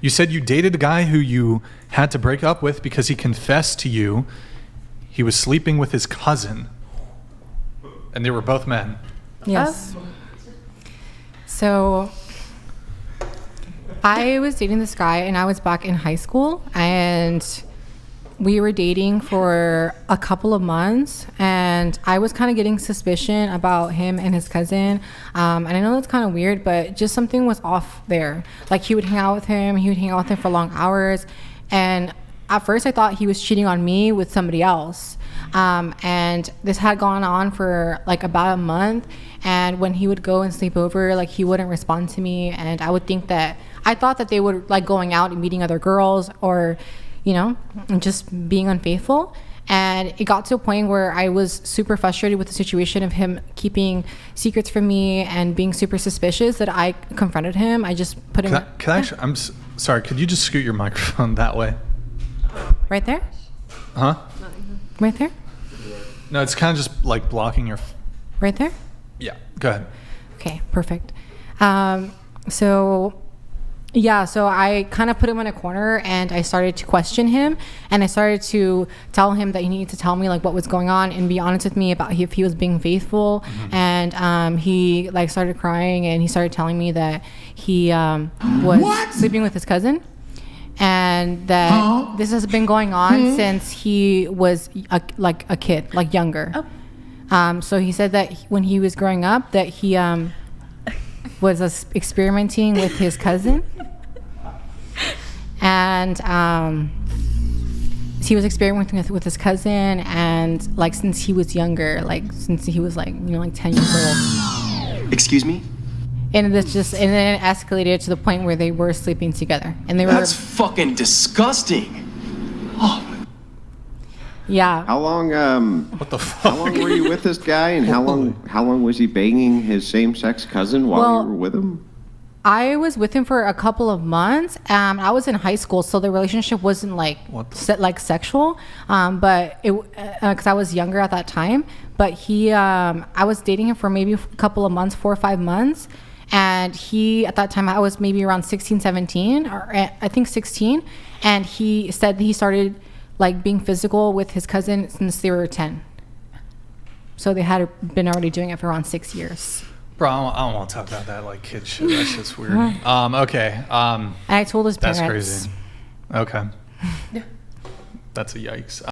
You said you dated a guy who you had to break up with because he confessed to you he was sleeping with his cousin. And they were both men. Yes. So I was dating this guy, and I was back in high school, and we were dating for a couple of months, and I was kind of getting suspicion about him and his cousin. And I know that's kind of weird, but just something was off there. Like, he would hang out with him for long hours. And at first I thought he was cheating on me with somebody else. And this had gone on for like about a month. And when he would go and sleep over, like, he wouldn't respond to me. And I thought that they would like going out and meeting other girls, or, you know, just being unfaithful. And it got to a point where I was super frustrated with the situation of him keeping secrets from me and being super suspicious that I confronted him. I just put him... Sorry, could you just scoot your microphone that way? Right there? Huh? Right there? No, it's kind of just like blocking your... Right there? Yeah, go ahead. Okay, perfect. So I kind of put him in a corner, and I started to question him, and I started to tell him that he needed to tell me like what was going on and be honest with me about if he was being faithful. Mm-hmm. And he like started crying, and he started telling me that he was sleeping with his cousin, and that this has been going on since he was a kid, like younger. So he said that when he was growing up, that he was experimenting with his cousin, and he was experimenting with his cousin, and like since he was younger, like since he was like 10 years old. Excuse me? And then it escalated to the point where they were sleeping together, and they were. That's fucking disgusting. Oh. Yeah. How long? What the fuck? How long were you with this guy, and how long was he banging his same-sex cousin while you were with him? I was with him for a couple of months. I was in high school, so the relationship wasn't like sexual. But it because I was younger at that time. But I was dating him for maybe a couple of months, 4 or 5 months. And at that time, I was maybe around 16, 17, or I think 16. And he said he started like being physical with his cousin since they were 10. So they had been already doing it for around 6 years. Bro, I don't want to talk about that like kid shit. That shit's weird. Okay. And I told his parents. That's crazy. Okay. That's a yikes.